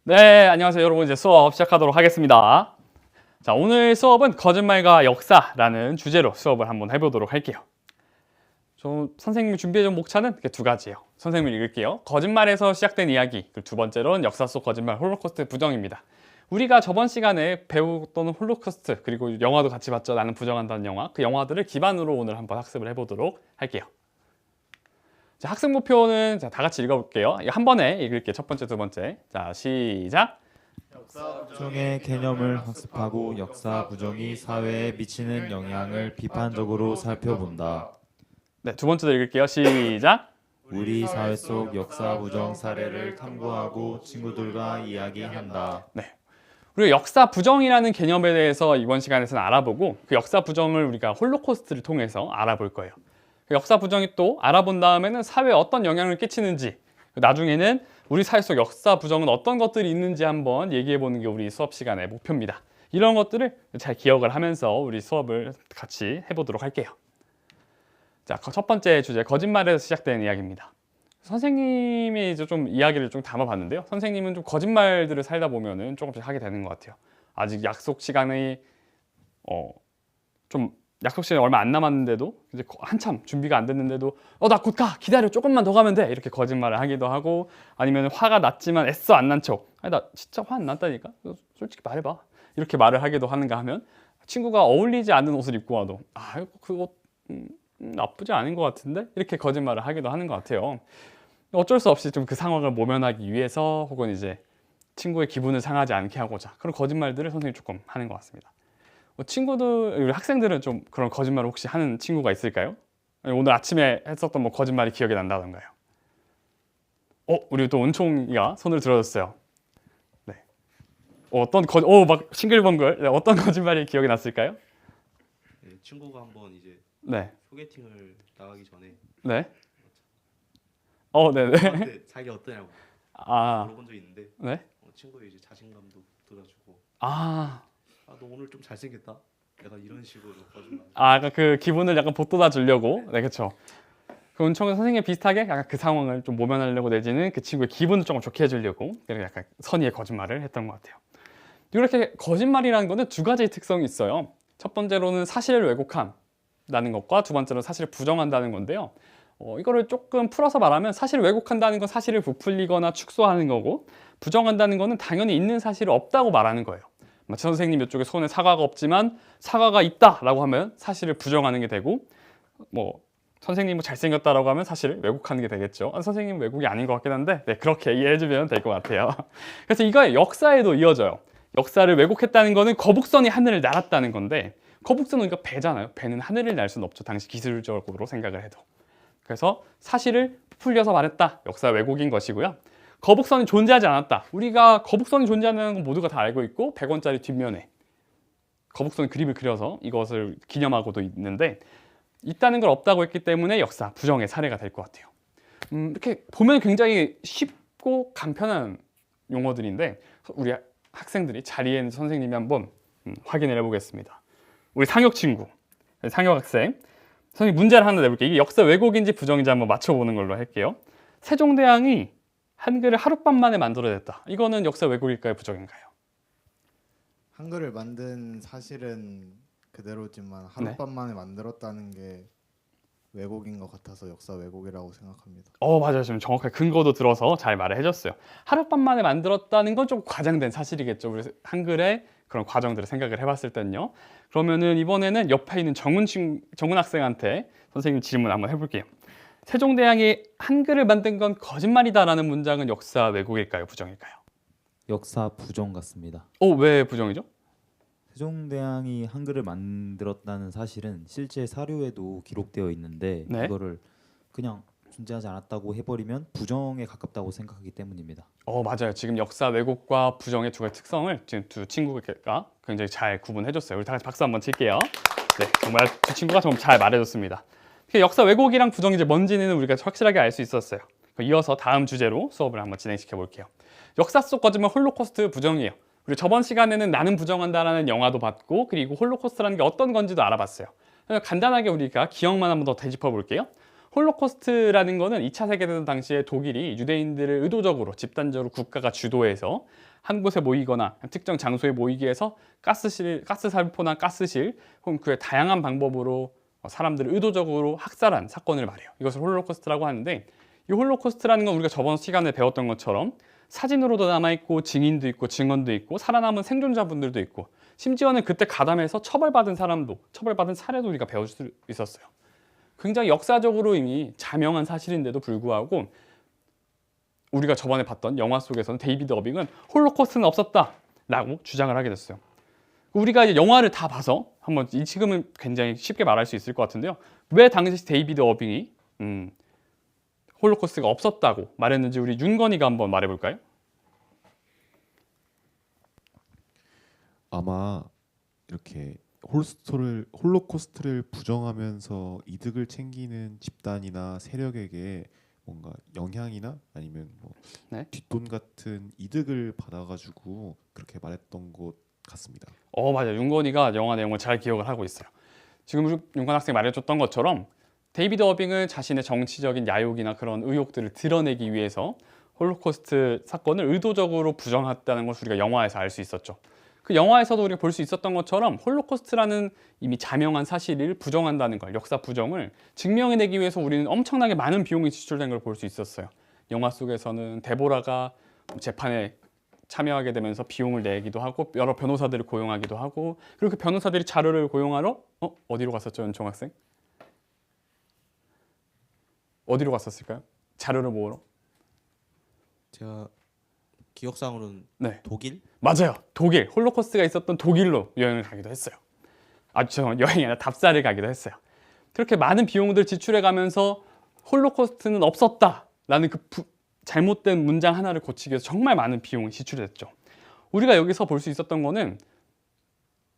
네, 안녕하세요 여러분. 이제 수업 시작하도록 하겠습니다. 자, 오늘 수업은 거짓말과 역사라는 주제로 수업을 한번 해보도록 할게요. 선생님이 준비해준 목차는 이렇게 두 가지예요. 선생님을 읽을게요. 거짓말에서 시작된 이야기, 그리고 두 번째로는 역사 속 거짓말, 홀로코스트 부정입니다. 우리가 저번 시간에 배웠던 홀로코스트, 그리고 영화도 같이 봤죠. 나는 부정한다는 영화. 그 영화들을 기반으로 오늘 한번 학습을 해보도록 할게요. 자, 학습 목표는 다 같이 읽어볼게요. 이거 한 번에 읽을게요. 첫 번째, 두 번째. 자, 시작. 역사 부정의 개념을 학습하고 역사 부정이 사회에 미치는 영향을 비판적으로 살펴본다. 네, 두 번째도 읽을게요. 시작. 우리 사회 속 역사 부정 사례를 탐구하고 친구들과 이야기한다. 네, 우리가 역사 부정이라는 개념에 대해서 이번 시간에서는 알아보고 그 역사 부정을 우리가 홀로코스트를 통해서 알아볼 거예요. 그 역사 부정이 또 알아본 다음에는 사회에 어떤 영향을 끼치는지, 나중에는 우리 사회 속 역사 부정은 어떤 것들이 있는지 한번 얘기해 보는 게 우리 수업 시간의 목표입니다. 이런 것들을 잘 기억을 하면서 우리 수업을 같이 해보도록 할게요. 자, 첫 번째 주제, 거짓말에서 시작되는 이야기입니다. 선생님이 이제 좀 이야기를 좀 담아봤는데요. 선생님은 좀 거짓말들을 살다 보면은 조금씩 하게 되는 것 같아요. 아직 약속 시간이 좀 약속 시간이 얼마 안 남았는데도 이제 한참 준비가 안 됐는데도 나 곧 가, 기다려, 조금만 더 가면 돼, 이렇게 거짓말을 하기도 하고, 아니면 화가 났지만 애써 안 난 척, 아니 나 진짜 화 안 났다니까, 솔직히 말해봐, 이렇게 말을 하기도 하는가 하면, 친구가 어울리지 않는 옷을 입고 와도 그거 나쁘지 않은 것 같은데, 이렇게 거짓말을 하기도 하는 것 같아요. 어쩔 수 없이 좀 그 상황을 모면하기 위해서, 혹은 이제 친구의 기분을 상하지 않게 하고자 그런 거짓말들을 선생님이 조금 하는 것 같습니다. 친구들, 우리 학생들은 좀 그런 거짓말을 혹시 하는 친구가 있을까요? 오늘 아침에 했었던 뭐 거짓말이 기억이 난다던가요. 우리 또 은총이가 손을 들어줬어요. 네. 막 싱글벙글. 네, 어떤 거짓말이 기억이 났을까요? 네, 친구가 한번 이제 네. 소개팅을 나가기 전에 네. 네네. 저한테 자기 어떠냐고 물어본 적이 있는데 네. 친구의 이제 자신감도 돋아주고 너 오늘 좀 잘생겼다, 내가 이런 식으로 거짓말. 약간 그 기분을 약간 보돋아 주려고. 네, 그렇죠. 그 은총은 선생님 비슷하게 약간 그 상황을 좀 모면하려고 내지는 그 친구의 기분을 조금 좋게 해주려고, 그래서 약간 선의의 거짓말을 했던 것 같아요. 이렇게 거짓말이라는 거는 두 가지 특성이 있어요. 첫 번째로는 사실을 왜곡한다는 것과 두 번째로는 사실을 부정한다는 건데요. 이거를 조금 풀어서 말하면, 사실을 왜곡한다는 건 사실을 부풀리거나 축소하는 거고, 부정한다는 거는 당연히 있는 사실이 없다고 말하는 거예요. 마치 선생님 이쪽에 손에 사과가 없지만 사과가 있다라고 하면 사실을 부정하는 게 되고, 선생님은 잘생겼다라고 하면 사실을 왜곡하는 게 되겠죠. 선생님은 왜곡이 아닌 것 같긴 한데, 네, 그렇게 이해해주면 될 것 같아요. 그래서 이거의 역사에도 이어져요. 역사를 왜곡했다는 거는 거북선이 하늘을 날았다는 건데, 거북선은 그러니까 배잖아요. 배는 하늘을 날 수는 없죠. 당시 기술적으로 생각을 해도. 그래서 사실을 풀려서 말했다, 역사 왜곡인 것이고요. 거북선이 존재하지 않았다. 우리가 거북선이 존재하는 건 모두가 다 알고 있고, 100원짜리 뒷면에 거북선 그림을 그려서 이것을 기념하고도 있는데, 있다는 걸 없다고 했기 때문에 역사 부정의 사례가 될 것 같아요. 이렇게 보면 굉장히 쉽고 간편한 용어들인데, 우리 학생들이 자리에 있는 선생님이 한번 확인을 해보겠습니다. 우리 상혁 친구, 상혁 학생, 선생님 문제를 하나 내볼게요. 이게 역사 왜곡인지 부정인지 한번 맞춰보는 걸로 할게요. 세종대왕이 한글을 하룻밤 만에 만들어냈다. 이거는 역사 왜곡일까요, 부정인가요? 한글을 만든 사실은 그대로지만 하룻밤 만에 만들었다는 게 왜곡인 것 같아서 역사 왜곡이라고 생각합니다. 맞아요. 지금 정확하게 근거도 들어서 잘 말을 해줬어요. 하룻밤 만에 만들었다는 건 좀 과장된 사실이겠죠. 우리 한글의 그런 과정들을 생각을 해봤을 때는요. 그러면은 이번에는 옆에 있는 정은 학생한테 선생님 질문 한번 해볼게요. 세종대왕이 한글을 만든 건 거짓말이다라는 문장은 역사 왜곡일까요, 부정일까요? 역사 부정 같습니다. 왜 부정이죠? 세종대왕이 한글을 만들었다는 사실은 실제 사료에도 기록되어 있는데 네. 이거를 그냥 존재하지 않았다고 해버리면 부정에 가깝다고 생각하기 때문입니다. 맞아요. 지금 역사 왜곡과 부정의 두 가지 특성을 지금 두 친구가 굉장히 잘 구분해줬어요. 우리 다 같이 박수 한번 칠게요. 네, 정말 두 친구가 좀 잘 말해줬습니다. 역사 왜곡이랑 부정이 이제 뭔지는 우리가 확실하게 알 수 있었어요. 이어서 다음 주제로 수업을 한번 진행시켜 볼게요. 역사 속 거짓말 홀로코스트 부정이에요. 우리 저번 시간에는 나는 부정한다라는 영화도 봤고, 그리고 홀로코스트라는 게 어떤 건지도 알아봤어요. 간단하게 우리가 기억만 한번 더 되짚어 볼게요. 홀로코스트라는 거는 2차 세계대전 당시에 독일이 유대인들을 의도적으로 집단적으로 국가가 주도해서 한 곳에 모이거나 특정 장소에 모이게 해서 가스살포나 가스실 혹은 그의 다양한 방법으로 사람들을 의도적으로 학살한 사건을 말해요. 이것을 홀로코스트라고 하는데, 이 홀로코스트라는 건 우리가 저번 시간에 배웠던 것처럼 사진으로도 남아있고 증인도 있고 증언도 있고 살아남은 생존자분들도 있고 심지어는 그때 가담해서 처벌받은 사례도 우리가 배울 수 있었어요. 굉장히 역사적으로 이미 자명한 사실인데도 불구하고 우리가 저번에 봤던 영화 속에서는 데이비드 어빙은 홀로코스트는 없었다라고 주장을 하게 됐어요. 우리가 이제 영화를 다 봐서 한번 지금은 굉장히 쉽게 말할 수 있을 것 같은데요. 왜 당시 데이비드 어빙이 홀로코스트가 없었다고 말했는지 우리 윤건이가 한번 말해볼까요? 아마 이렇게 홀로코스트를 부정하면서 이득을 챙기는 집단이나 세력에게 뭔가 영향이나 아니면 뭐 네. 뒷돈 같은 이득을 받아가지고 그렇게 말했던 것 같습니다. 맞아요. 윤건이가 영화 내용을 잘 기억을 하고 있어요. 지금 윤건 학생이 말해줬던 것처럼 데이비드 어빙은 자신의 정치적인 야욕이나 그런 의욕들을 드러내기 위해서 홀로코스트 사건을 의도적으로 부정했다는 것을 우리가 영화에서 알 수 있었죠. 그 영화에서도 우리가 볼 수 있었던 것처럼 홀로코스트라는 이미 자명한 사실을 부정한다는 걸, 역사 부정을 증명해내기 위해서 우리는 엄청나게 많은 비용이 지출된 걸 볼 수 있었어요. 영화 속에서는 데보라가 재판에 참여하게 되면서 비용을 내기도 하고 여러 변호사들을 고용하기도 하고, 그리고 그 변호사들이 자료를 고용하러 어디로 갔었죠, 연총 학생? 어디로 갔었을까요? 자료를 모으러? 제가 기억상으로는 네. 독일? 맞아요. 독일. 홀로코스트가 있었던 독일로 여행을 가기도 했어요. 여행이 아니라 답사를 가기도 했어요. 그렇게 많은 비용들 지출해 가면서 홀로코스트는 없었다라는 그 잘못된 문장 하나를 고치기 위해서 정말 많은 비용이 지출됐죠. 우리가 여기서 볼 수 있었던 거는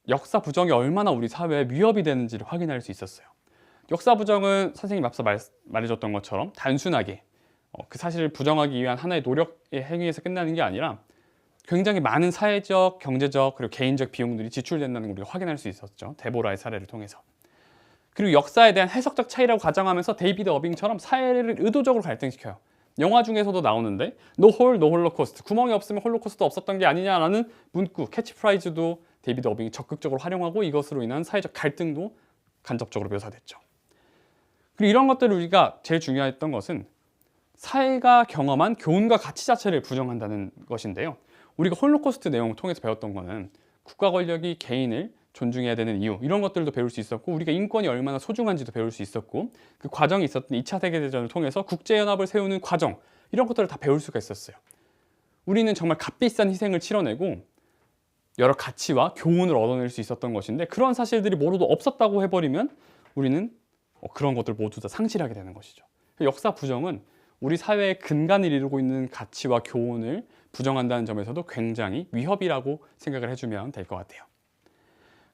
역사 부정이 얼마나 우리 사회에 위협이 되는지를 확인할 수 있었어요. 역사 부정은 선생님이 앞서 말해줬던 것처럼 단순하게 그 사실을 부정하기 위한 하나의 노력의 행위에서 끝나는 게 아니라 굉장히 많은 사회적, 경제적, 그리고 개인적 비용들이 지출된다는 걸 우리가 확인할 수 있었죠. 데보라의 사례를 통해서. 그리고 역사에 대한 해석적 차이라고 가정하면서 데이비드 어빙처럼 사회를 의도적으로 갈등시켜요. 영화 중에서도 나오는데 노 홀로코스트, 구멍이 없으면 홀로코스트 없었던 게 아니냐라는 문구, 캐치프라이즈도 데이비드 어빙이 적극적으로 활용하고 이것으로 인한 사회적 갈등도 간접적으로 묘사됐죠. 그리고 이런 것들을 우리가 제일 중요했던 것은 사회가 경험한 교훈과 가치 자체를 부정한다는 것인데요. 우리가 홀로코스트 내용을 통해서 배웠던 거는 국가 권력이 개인을 존중해야 되는 이유, 이런 것들도 배울 수 있었고 우리가 인권이 얼마나 소중한지도 배울 수 있었고 그 과정이 있었던 2차 세계대전을 통해서 국제연합을 세우는 과정, 이런 것들을 다 배울 수가 있었어요. 우리는 정말 값비싼 희생을 치러내고 여러 가치와 교훈을 얻어낼 수 있었던 것인데 그런 사실들이 모두 없었다고 해버리면 우리는 그런 것들 모두 다 상실하게 되는 것이죠. 역사 부정은 우리 사회의 근간을 이루고 있는 가치와 교훈을 부정한다는 점에서도 굉장히 위협이라고 생각을 해주면 될 것 같아요.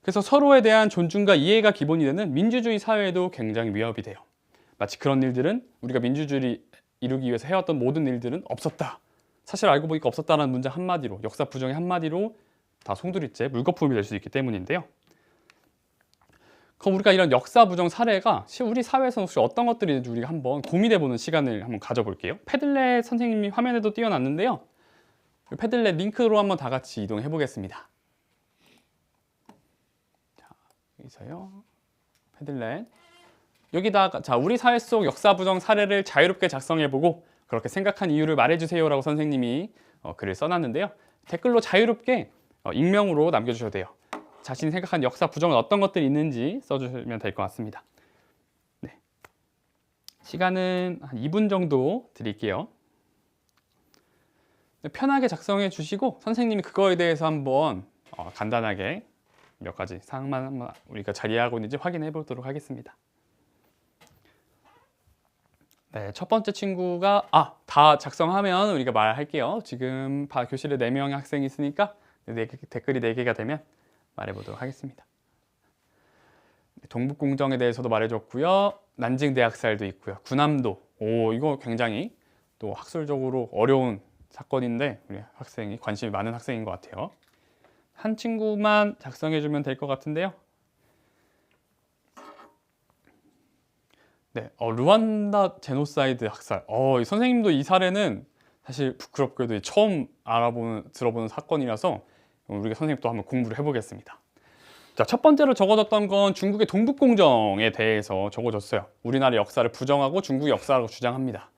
그래서 서로에 대한 존중과 이해가 기본이 되는 민주주의 사회에도 굉장히 위협이 돼요. 마치 그런 일들은 우리가 민주주의를 이루기 위해서 해왔던 모든 일들은 없었다, 사실 알고 보니까 없었다라는 문장 한마디로, 역사 부정의 한마디로 다 송두리째 물거품이 될 수 있기 때문인데요. 그럼 우리가 이런 역사 부정 사례가 우리 사회에서 혹시 어떤 것들이 있는지 우리가 한번 고민해보는 시간을 한번 가져볼게요. 패들렛 선생님이 화면에도 띄워놨는데요. 패들렛 링크로 한번 다 같이 이동해 보겠습니다. 자, 여기서요. 패들렛. 여기다가 자, 우리 사회 속 역사 부정 사례를 자유롭게 작성해보고 그렇게 생각한 이유를 말해주세요라고 선생님이 글을 써놨는데요. 댓글로 자유롭게 익명으로 남겨주셔도 돼요. 자신이 생각한 역사 부정은 어떤 것들이 있는지 써주시면 될 것 같습니다. 네. 시간은 한 2분 정도 드릴게요. 편하게 작성해 주시고 선생님이 그거에 대해서 한번 간단하게 몇 가지 사항만 한번 우리가 자리하고 있는지 확인해 보도록 하겠습니다. 네, 첫 번째 친구가 다 작성하면 우리가 말할게요. 지금 교실에 4명의 학생이 있으니까 댓글이 4개가 되면 말해보도록 하겠습니다. 동북공정에 대해서도 말해줬고요. 난징대학살도 있고요. 군함도. 이거 굉장히 또 학술적으로 어려운 사건인데 우리 학생이 관심이 많은 학생인 것 같아요. 한 친구만 작성해주면 될 것 같은데요. 네, 르완다 제노사이드 학살. 이 선생님도 이 사례는 사실 부끄럽게도 처음 들어보는 사건이라서 우리가 선생님 또 한번 공부를 해보겠습니다. 자, 첫 번째로 적어졌던 건 중국의 동북공정에 대해서 적어졌어요. 우리나라 역사를 부정하고 중국의 역사라고 주장합니다.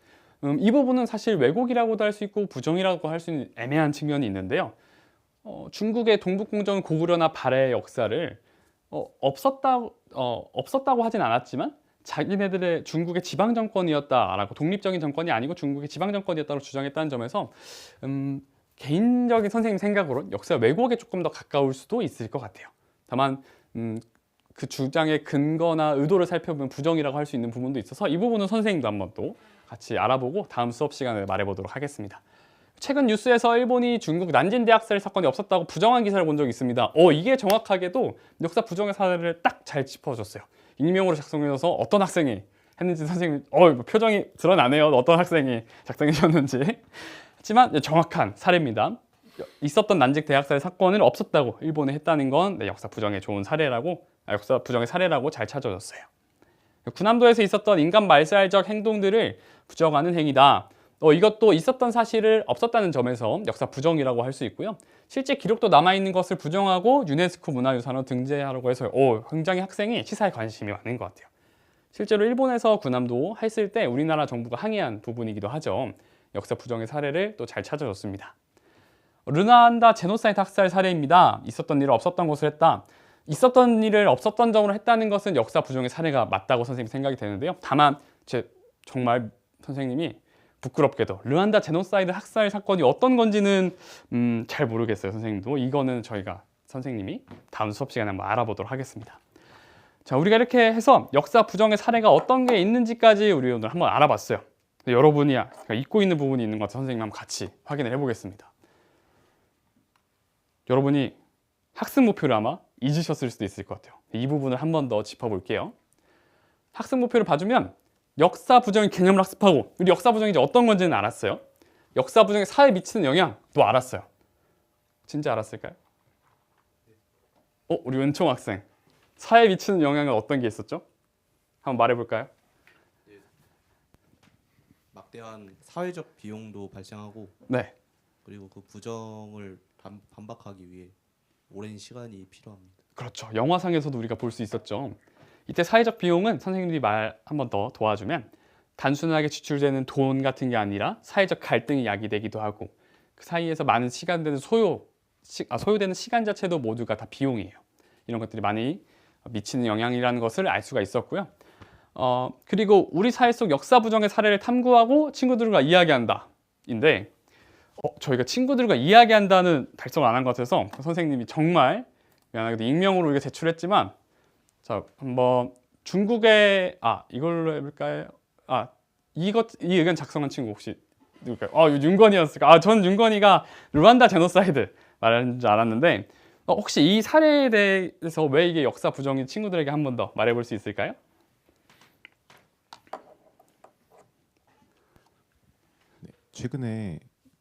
이 부분은 사실 왜곡이라고도 할 수 있고 부정이라고 할 수 있는 애매한 측면이 있는데요. 중국의 동북공정은 고구려나 발해의 역사를 없었다고 하진 않았지만 자기네들의 중국의 지방 정권이었다라고, 독립적인 정권이 아니고 중국의 지방 정권이었다고 주장했다는 점에서 개인적인 선생님 생각으로 역사 왜곡에 조금 더 가까울 수도 있을 것 같아요. 다만 그 주장의 근거나 의도를 살펴보면 부정이라고 할 수 있는 부분도 있어서 이 부분은 선생님도 한번 또 같이 알아보고 다음 수업 시간에 말해보도록 하겠습니다. 최근 뉴스에서 일본이 중국 난징 대학살 사건이 없었다고 부정한 기사를 본 적이 있습니다. 이게 정확하게도 역사 부정의 사례를 딱 잘 짚어줬어요. 익명으로 작성해서 어떤 학생이 했는지 선생님 표정이 드러나네요. 어떤 학생이 작성해줬는지. 하지만 정확한 사례입니다. 있었던 난징 대학살 사건은 없었다고 일본이 했다는 건 역사 부정의 좋은 사례라고, 역사 부정의 사례라고 잘 찾아줬어요. 군함도에서 있었던 인간 말살적 행동들을 부정하는 행위다. 이것도 있었던 사실을 없었다는 점에서 역사 부정이라고 할 수 있고요. 실제 기록도 남아있는 것을 부정하고 유네스코 문화유산으로 등재하라고 해서 굉장히 학생이 시사에 관심이 많은 것 같아요. 실제로 일본에서 군함도 했을 때 우리나라 정부가 항의한 부분이기도 하죠. 역사 부정의 사례를 또 잘 찾아줬습니다. 르완다 제노사이드 학살 사례입니다. 있었던 일을 없었던 것을 했다. 있었던 일을 없었던 점으로 했다는 것은 역사 부정의 사례가 맞다고 선생님 생각이 되는데요. 다만 정말 선생님이 부끄럽게도 르완다 제노사이드 학살 사건이 어떤 건지는 잘 모르겠어요. 선생님도 이거는 저희가 선생님이 다음 수업 시간에 한번 알아보도록 하겠습니다. 자, 우리가 이렇게 해서 역사 부정의 사례가 어떤 게 있는지까지 우리 오늘 한번 알아봤어요. 여러분이 잊고 있는 부분이 있는 것 같아서 선생님 한번 같이 확인을 해보겠습니다. 여러분이 학습 목표를 아마 잊으셨을 수도 있을 것 같아요. 이 부분을 한 번 더 짚어볼게요. 학습 목표를 봐주면 역사 부정의 개념을 학습하고, 우리 역사 부정이 이제 어떤 건지는 알았어요. 역사 부정이 사회에 미치는 영향도 알았어요. 진짜 알았을까요? 우리 은총 학생, 사회에 미치는 영향은 어떤 게 있었죠? 한번 말해볼까요? 막대한 사회적 비용도 발생하고, 네, 그리고 그 부정을 반박하기 위해 오랜 시간이 필요합니다. 그렇죠. 영화상에서도 우리가 볼 수 있었죠. 이때 사회적 비용은 선생님들이 말 한 번 더 도와주면 단순하게 지출되는 돈 같은 게 아니라 사회적 갈등이 야기되기도 하고, 그 사이에서 많은 시간되는 소요되는 시간 자체도 모두가 다 비용이에요. 이런 것들이 많이 미치는 영향이라는 것을 알 수가 있었고요. 그리고 우리 사회 속 역사 부정의 사례를 탐구하고 친구들과 이야기한다 인데, 저희가 친구들과 이야기한다는 달성을 안 한 것 같아서 선생님이 정말 미안하게도 익명으로 우리가 제출했지만, 자, 한번 중국의 이걸로 해볼까요? 이 의견 작성한 친구 혹시 누굴까요? 윤건이었을까? 전 윤건이가 르완다 제노사이드 말하는 줄 알았는데, 혹시 이 사례에 대해서 왜 이게 역사 부정인 친구들에게 한 번 더 말해볼 수 있을까요? 네, 최근에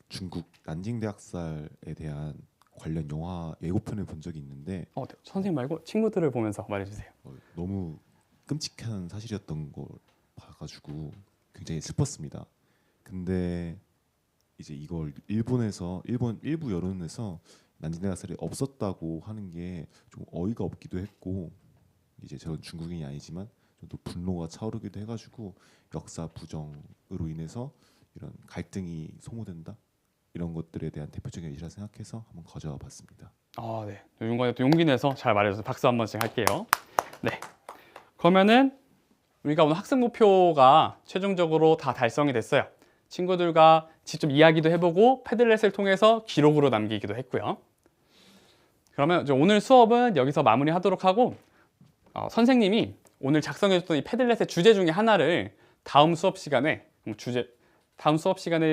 중국 난징 대학살에 대한 관련 영화 예고편을 본 적이 있는데 네. 선생님 말고 친구들을 보면서 말해주세요. 너무 끔찍한 사실이었던 걸 봐가지고 굉장히 슬펐습니다. 근데 이제 이걸 일본 일부 여론에서 난징 대학살이 없었다고 하는 게 좀 어이가 없기도 했고, 이제 저는 중국인이 아니지만 좀 또 분노가 차오르기도 해가지고 역사 부정으로 인해서 이런 갈등이 소모된다, 이런 것들에 대한 대표적인 예시라 생각해서 한번 가져와 봤습니다. 네. 윤건이 또 용기 내서 잘 말해줘서 박수 한 번씩 할게요. 네. 그러면은 우리가 오늘 학습 목표가 최종적으로 다 달성이 됐어요. 친구들과 직접 이야기도 해보고 패들렛을 통해서 기록으로 남기기도 했고요. 그러면 오늘 수업은 여기서 마무리하도록 하고, 선생님이 오늘 작성해줬던 이 패들렛의 주제 중에 하나를 다음 수업 시간에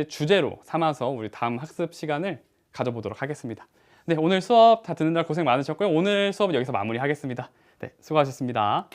주제로 삼아서 우리 다음 학습 시간을 가져보도록 하겠습니다. 네, 오늘 수업 다 듣는 날 고생 많으셨고요. 오늘 수업은 여기서 마무리하겠습니다. 네, 수고하셨습니다.